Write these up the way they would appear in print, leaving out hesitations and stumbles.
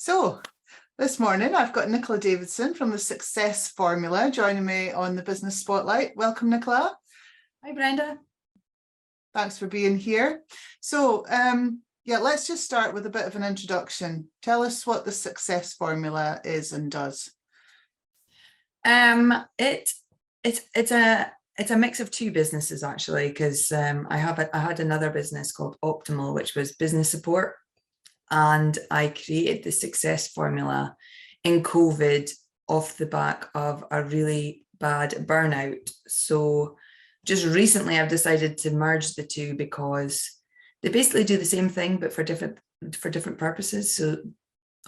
So this morning I've got Nicola Davidson from the Success Formula joining me on the Business Spotlight. Welcome, Nicola. Hi, Brenda. Thanks for being here. So yeah, let's just start with a bit of an introduction. Tell us what the Success Formula is and does. It's a mix of two businesses actually, because I had another business called Optimul, which was business support, and I created the Success Formula in COVID off the back of a really bad burnout. So just recently I've decided to merge the two because they basically do the same thing but for different purposes. So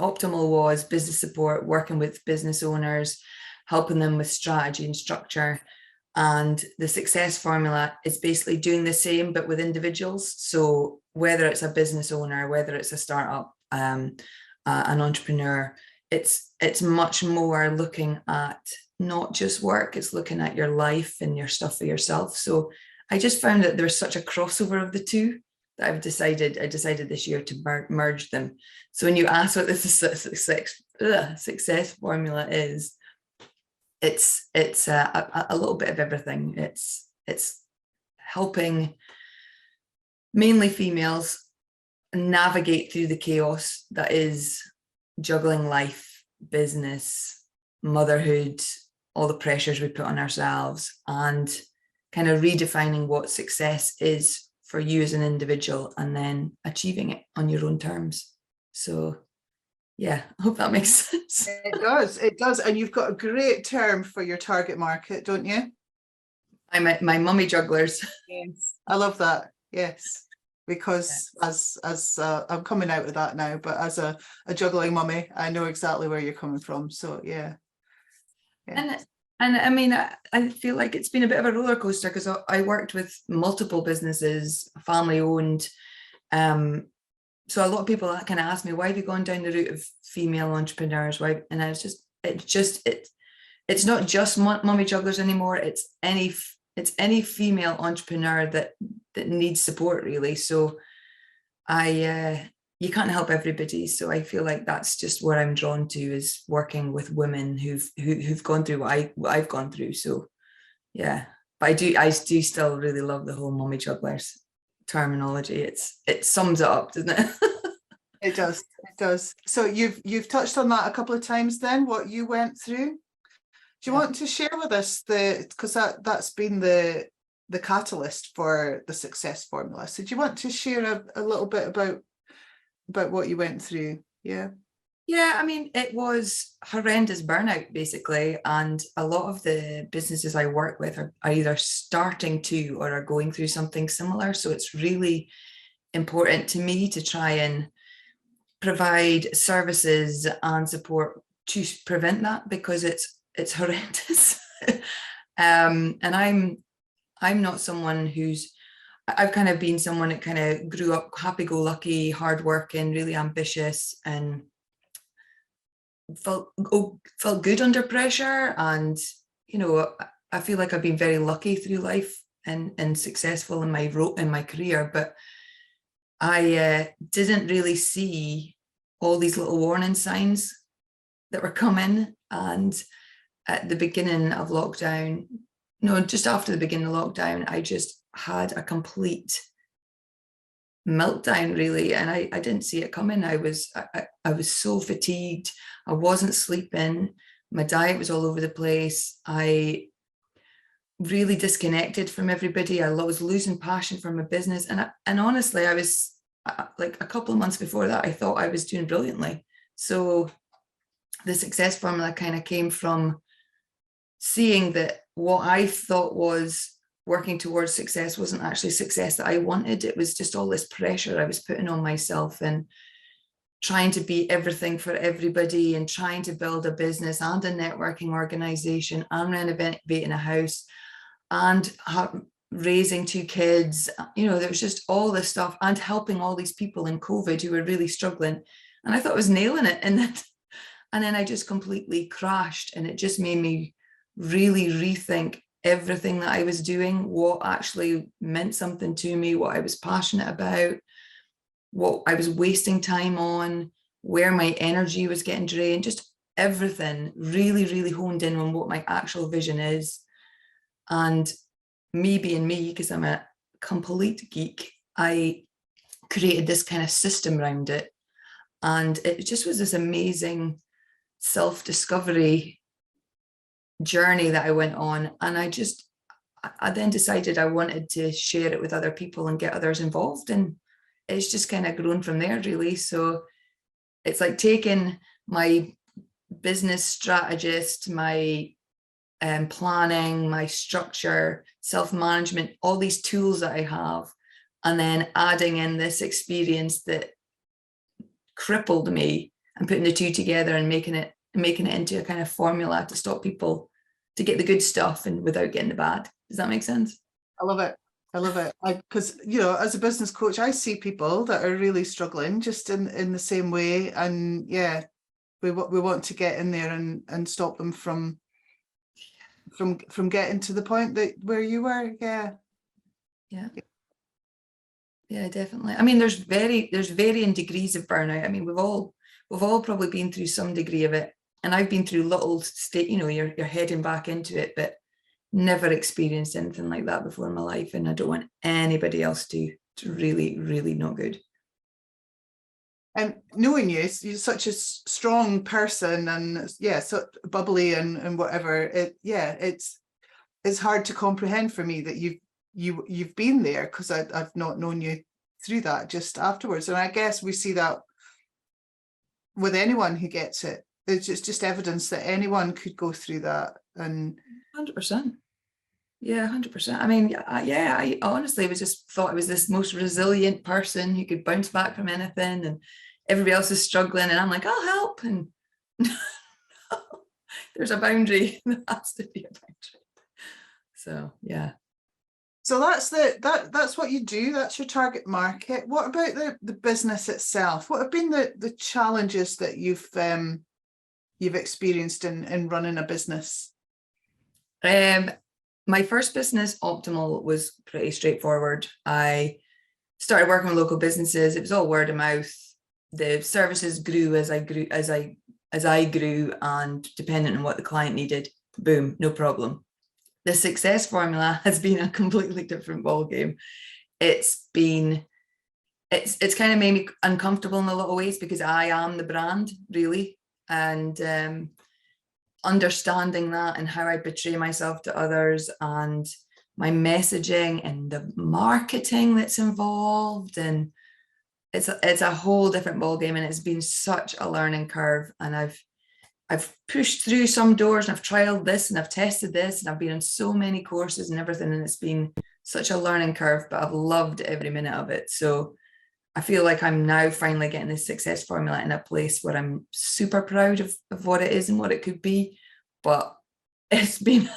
Optimal was business support, working with business owners, helping them with strategy and structure. And the Success Formula is basically doing the same, but with individuals. So whether it's a business owner, whether it's a startup, an entrepreneur, it's much more looking at not just work, it's looking at your life and your stuff for yourself. So I just found that there's such a crossover of the two that I decided this year to merge them. So when you ask what this Success Formula is, it's a little bit of everything. It's helping mainly females navigate through the chaos that is juggling life, business, motherhood, all the pressures we put on ourselves, and kind of redefining what success is for you as an individual and then achieving it on your own terms. So yeah, I hope that makes sense. It does. And you've got a great term for your target market, don't you? My mummy jugglers. Yes, I love that. Yes, because as I'm coming out of that now, but as a juggling mummy, I know exactly where you're coming from. So yeah. And I mean, I feel like it's been a bit of a roller coaster because I worked with multiple businesses, family owned. So a lot of people kind of ask me, why have you gone down the route of female entrepreneurs? Why? And I was it's not just mummy jugglers anymore. It's any female entrepreneur that needs support, really. So you can't help everybody. So I feel like that's just where I'm drawn to, is working with women who've gone through what I've gone through. So yeah, but I do still really love the whole mummy jugglers terminology. It sums it up, doesn't it? It does. So you've touched on that a couple of times then, what you went through. Do you want to share with us because that's been the catalyst for the Success Formula. So do you want to share a little bit about what you went through? Yeah, I mean, it was horrendous burnout basically, and a lot of the businesses I work with are either starting to or are going through something similar. So it's really important to me to try and provide services and support to prevent that, because it's horrendous. And I'm not someone I've kind of been someone that kind of grew up happy-go-lucky, hardworking, really ambitious, and felt good under pressure. And you know, I feel like I've been very lucky through life and successful in my career, but I didn't really see all these little warning signs that were coming. And at the beginning of lockdown, just after the beginning of lockdown, I just had a complete meltdown, really, and I didn't see it coming. I was so fatigued. I wasn't sleeping. My diet was all over the place. I really disconnected from everybody. I was losing passion for my business, and honestly, I was like a couple of months before that, I thought I was doing brilliantly. So the Success Formula kind of came from seeing that what I thought was working towards success wasn't actually success that I wanted. It was just all this pressure I was putting on myself and trying to be everything for everybody and trying to build a business and a networking organization and renovating a house and raising 2 kids. There was just all this stuff, and helping all these people in COVID who were really struggling. And I thought I was nailing it. And then I just completely crashed, and it just made me really rethink everything that I was doing, what actually meant something to me, what I was passionate about, what I was wasting time on, where my energy was getting drained, just everything really, really honed in on what my actual vision is. And me being me, because I'm a complete geek, I created this kind of system around it. And it just was this amazing self-discovery journey that I went on. And I then decided I wanted to share it with other people and get others involved. And it's just kind of grown from there, really. So it's like taking my business strategist, my planning, my structure, self-management, all these tools that I have, and then adding in this experience that crippled me and putting the two together and making it into a kind of formula to stop people to get the good stuff and without getting the bad. Does that make sense? I love it. I love it. Because, you know, as a business coach, I see people that are really struggling just in the same way. And yeah, we want to get in there and stop them from getting to the point that where you were. Yeah. Yeah. Yeah, definitely. I mean, there's varying degrees of burnout. I mean, we've all probably been through some degree of it. And I've been through little state, you know, you're heading back into it, but never experienced anything like that before in my life. And I don't want anybody else to. It's really, really not good. And knowing you're such a strong person, and yeah, so bubbly and whatever, it's hard to comprehend for me that you've been there, because I've not known you through that just afterwards. And I guess we see that with anyone who gets it. It's just evidence that anyone could go through that. And 100%. Yeah, 100%. I mean, yeah, I honestly thought I was this most resilient person who could bounce back from anything, and everybody else is struggling, and I'm like, I'll help. And there's a boundary. There has to be a boundary. So yeah. So that's what you do. That's your target market. What about the business itself? What have been the challenges that you've experienced in running a business? My first business, Optimul, was pretty straightforward. I started working with local businesses. It was all word of mouth. The services grew as I grew, and depending on what the client needed, boom, no problem. The success formula has been a completely different ballgame. It's kind of made me uncomfortable in a lot of ways, because I am the brand, really. And understanding that and how I portray myself to others, and my messaging and the marketing that's involved, and it's a whole different ballgame, and it's been such a learning curve. And I've pushed through some doors, and I've trialed this, and I've tested this, and I've been on so many courses and everything, and it's been such a learning curve, but I've loved every minute of it. So I feel like I'm now finally getting this success formula in a place where I'm super proud of what it is and what it could be. But it's been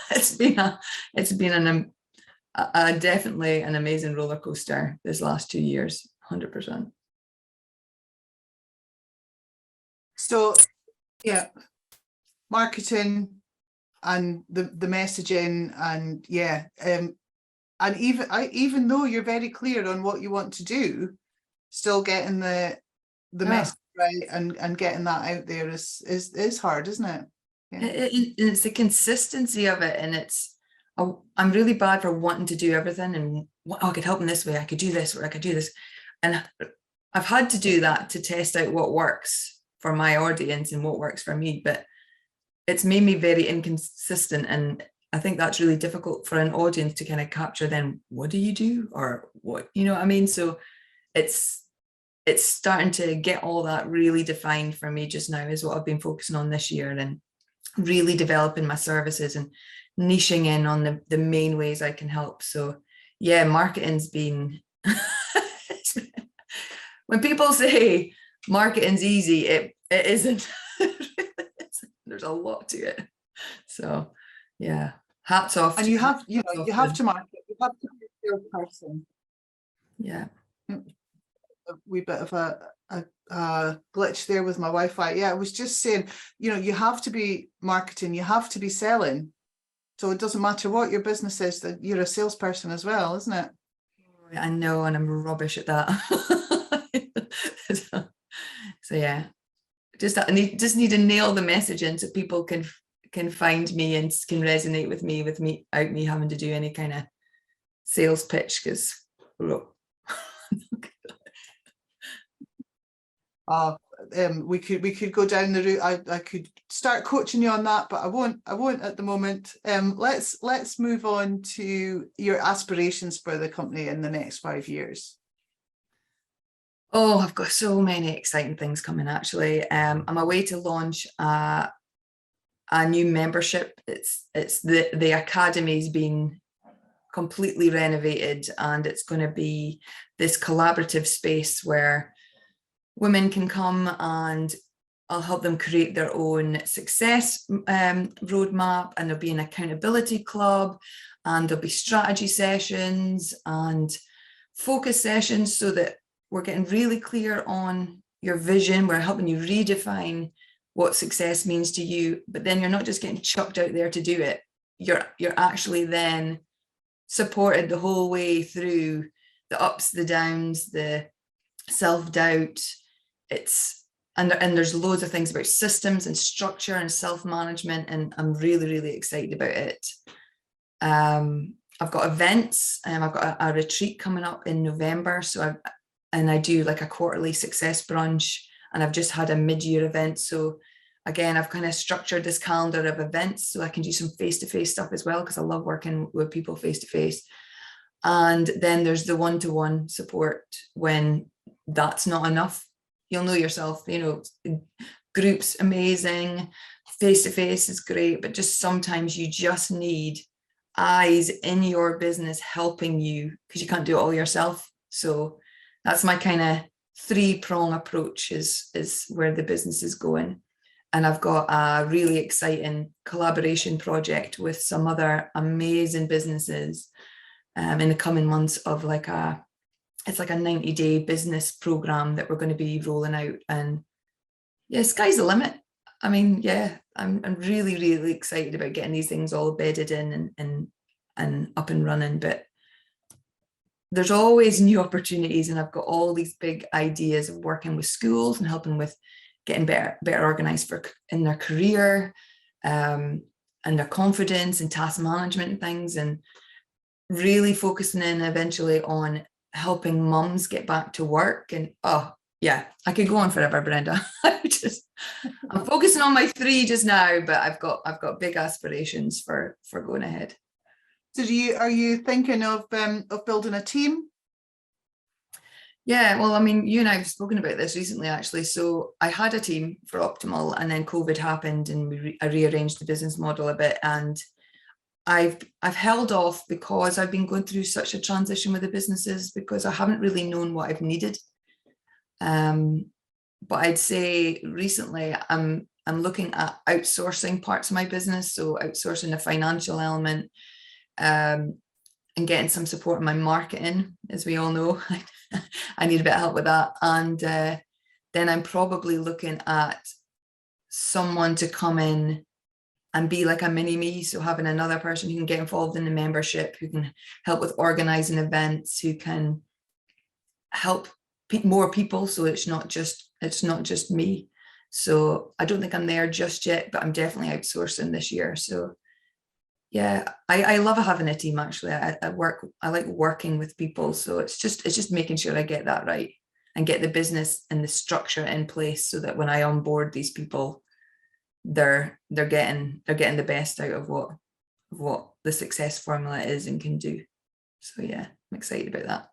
definitely an amazing roller coaster this last 2 years, 100%. So yeah, marketing and the messaging, and yeah, and even though you're very clear on what you want to do, still getting the message right and getting that out there is hard, isn't it? Yeah. It's the consistency of it, and I'm really bad for wanting to do everything, and I could help in this way, I could do this, or I could do this, and I've had to do that to test out what works for my audience and what works for me. But it's made me very inconsistent, and I think that's really difficult for an audience to kind of capture. Then what do you do, or what, you know what I mean? So it's starting to get all that really defined for me just now, is what I've been focusing on this year, and really developing my services and niching in on the main ways I can help. So yeah, marketing's been when people say marketing's easy, it isn't. There's a lot to it. So yeah, hats off. And you have to market, you have to be a salesperson. Yeah. A wee bit of a glitch there with my Wi-Fi. Yeah, I was just saying, you have to be marketing, you have to be selling. So it doesn't matter what your business is, that you're a salesperson as well, isn't it? I know, and I'm rubbish at that. So yeah. just need to nail the message in so people can find me and can resonate with me without me having to do any kind of sales pitch, because we could go down the route. I could start coaching you on that, but I won't at the moment. Let's move on to your aspirations for the company in the next 5 years. Oh, I've got so many exciting things coming, actually. I'm away to launch a new membership. It's the academy's been completely renovated, and it's going to be this collaborative space where women can come and I'll help them create their own success roadmap, and there'll be an accountability club, and there'll be strategy sessions and focus sessions, so that we're getting really clear on your vision. We're helping you redefine what success means to you, but then you're not just getting chucked out there to do it. You're actually then supported the whole way through the ups, the downs, the self-doubt. And there's loads of things about systems and structure and self-management, and I'm really, really excited about it. I've got events, I've got a retreat coming up in November, I do like a quarterly success brunch, and I've just had a mid-year event. So again, I've kind of structured this calendar of events so I can do some face-to-face stuff as well, because I love working with people face-to-face. And then there's the one-to-one support when that's not enough. You'll know yourself, groups amazing, face-to-face is great, but just sometimes you just need eyes in your business helping you, because you can't do it all yourself. So that's my kind of 3-prong approach is where the business is going. And I've got a really exciting collaboration project with some other amazing businesses in the coming months of it's like a 90-day business program that we're going to be rolling out. And yeah, sky's the limit. I mean, yeah, I'm really, really excited about getting these things all bedded in and up and running. But there's always new opportunities, and I've got all these big ideas of working with schools and helping with getting better organized in their career and their confidence and task management and things, and really focusing in eventually on helping mums get back to work. And oh yeah, I could go on forever, Brenda. I'm focusing on my 3 just now, but I've got big aspirations for going ahead. So are you thinking of building a team? Yeah, well, I mean, you and I have spoken about this recently, actually. So I had a team for Optimul, and then COVID happened, and I rearranged the business model a bit, and I've held off because I've been going through such a transition with the businesses, because I haven't really known what I've needed. But I'd say recently I'm looking at outsourcing parts of my business, so outsourcing the financial element, and getting some support in my marketing. As we all know, I need a bit of help with that. And then I'm probably looking at someone to come in and be like a mini me. So having another person who can get involved in the membership, who can help with organizing events, who can help more people. So it's not just me. So I don't think I'm there just yet, but I'm definitely outsourcing this year. So yeah, I love having a team, actually. I like working with people. So it's just making sure I get that right and get the business and the structure in place, so that when I onboard these people, they're getting the best out of what the success formula is and can do. So yeah, I'm excited about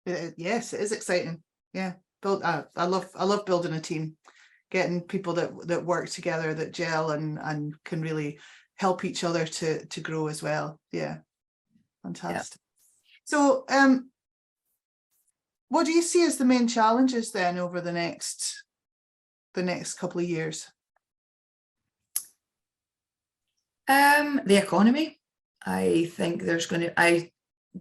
that. Yes, it is exciting. Yeah, I love building a team, getting people that work together, that gel and can really help each other to grow as well. Yeah, fantastic. Yeah. So what do you see as the main challenges then over the next couple of years? The economy. I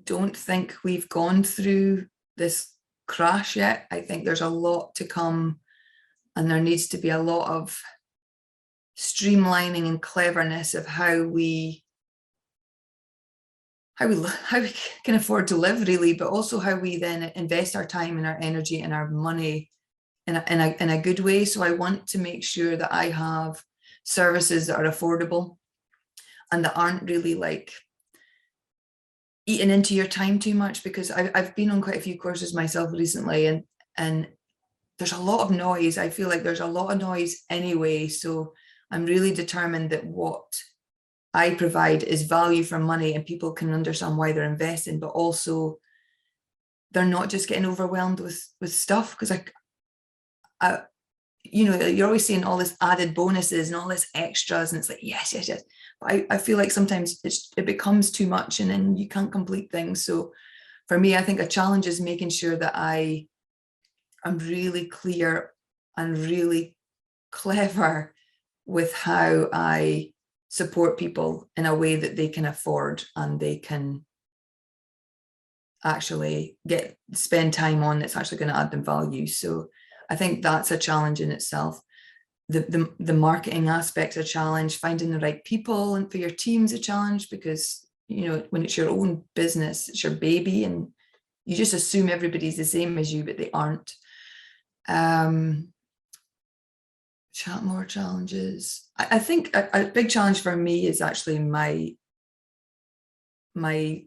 don't think we've gone through this crash yet. I think there's a lot to come, and there needs to be a lot of streamlining and cleverness of how we can afford to live, really, but also how we then invest our time and our energy and our money in a good way. So I want to make sure that I have services that are affordable and that aren't really like eating into your time too much, because I've been on quite a few courses myself recently, and there's a lot of noise. I feel like there's a lot of noise anyway. So I'm really determined that what I provide is value for money and people can understand why they're investing, but also they're not just getting overwhelmed with stuff. Because I, you know, you're always seeing all this added bonuses and all this extras, and it's like, yes, yes, yes. But I feel like sometimes it becomes too much and then you can't complete things. So for me, I think a challenge is making sure that I'm really clear and really clever with how I support people in a way that they can afford and they can actually spend time on that's actually going to add them value. So I think that's a challenge in itself. The marketing aspect's a challenge, finding the right people and for your team's a challenge, because, you know, when it's your own business, it's your baby and you just assume everybody's the same as you, but they aren't. More challenges. I think a big challenge for me is actually my mind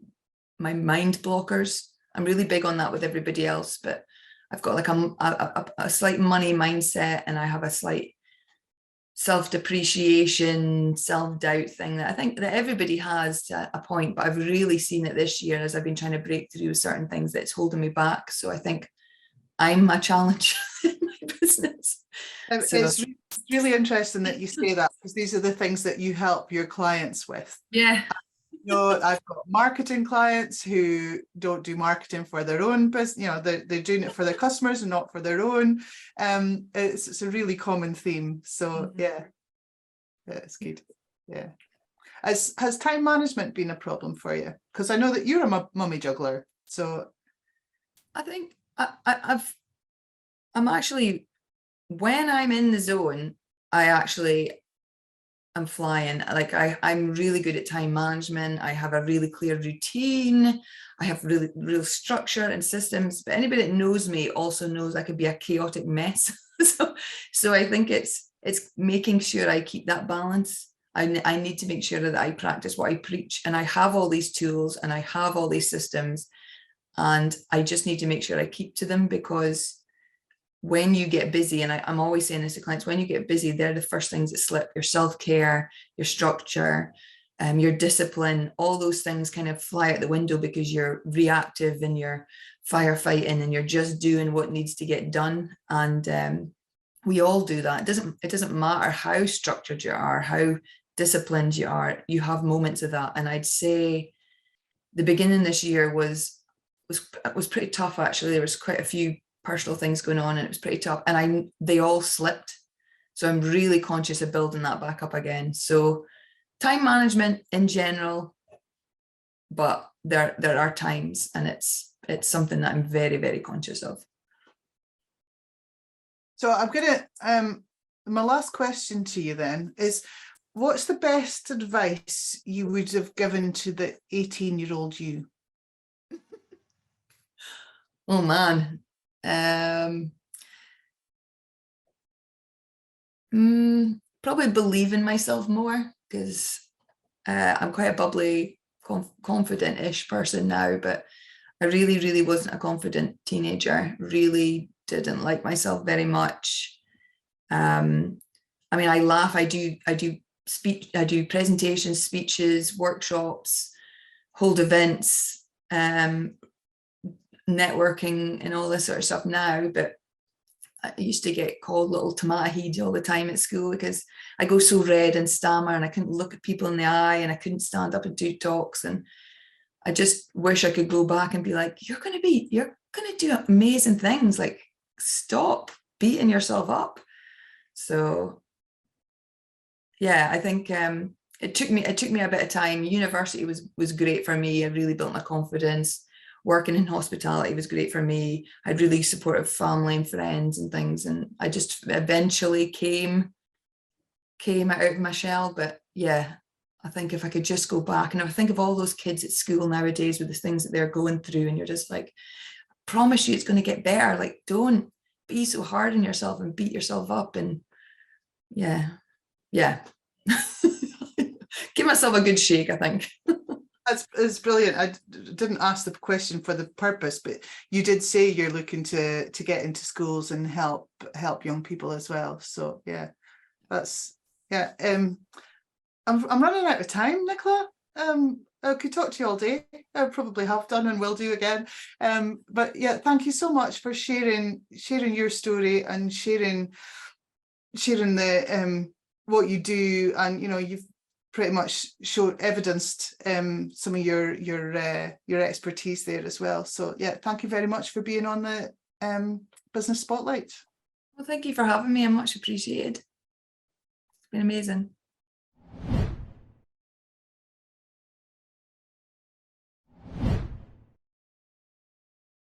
blockers. I'm really big on that with everybody else, but I've got like a slight money mindset, and I have a slight self-depreciation, self-doubt thing that I think that everybody has to a point, but I've really seen it this year as I've been trying to break through with certain things that's holding me back. So I think I'm a challenge in my business. So, it's really interesting that you say that, because these are the things that you help your clients with. yeah. You know, I've got marketing clients who don't do marketing for their own business. You know, they're doing it for their customers and not for their own. It's a really common theme. So yeah, it's good. Yeah. Has time management been a problem for you? Because I know that you're a mummy juggler. So I think I'm actually, when I'm in the zone, I'm flying. Like I'm really good at time management. I have a really clear routine. I have really real structure and systems, but anybody that knows me also knows I could be a chaotic mess. so I think it's making sure I keep that balance. I need to make sure that I practice what I preach, and I have all these tools and I have all these systems, and I just need to make sure I keep to them, because when you get busy, and I'm always saying this to clients, when you get busy, they're the first things that slip. Your self-care, your structure, your discipline, all those things kind of fly out the window because you're reactive and you're firefighting and you're just doing what needs to get done. And we all do that. It doesn't matter how structured you are, how disciplined you are, you have moments of that. And I'd say the beginning this year was pretty tough, actually. There was quite a few personal things going on and it was pretty tough, and they all slipped. So I'm really conscious of building that back up again. So time management in general, but there are times, and it's something that I'm very, very conscious of. So I'm gonna my last question to you then is, what's the best advice you would have given to the 18-year-old you? Oh man. Probably believe in myself more, because I'm quite a bubbly, confident-ish person now, but I really, really wasn't a confident teenager. Really didn't like myself very much. I mean, I laugh. I do presentations, speeches, workshops, hold events, networking and all this sort of stuff now, but I used to get called little tomato head all the time at school because I go so red and stammer, and I couldn't look at people in the eye, and I couldn't stand up and do talks. And I just wish I could go back and be like, you're going to do amazing things. Like, stop beating yourself up. So yeah, I think it took me a bit of time. University was great for me. I really built my confidence. Working in hospitality was great for me. I had really supportive family and friends and things, and I just eventually came out of my shell. But yeah, I think if I could just go back, and I think of all those kids at school nowadays with the things that they're going through, and you're just like, I promise you it's going to get better. Like, don't be so hard on yourself and beat yourself up. And yeah. Give myself a good shake, I think. It's brilliant. I didn't ask the question for the purpose, but you did say you're looking to get into schools and help young people as well. So yeah, that's I'm running out of time, Nicola. I could talk to you all day. I probably have done and will do again. But yeah, thank you so much for sharing your story and sharing the what you do. And you know, you've pretty much evidenced some of your expertise there as well. So yeah, thank you very much for being on the Business Spotlight. Well, thank you for having me. I'm much appreciated. It's been amazing.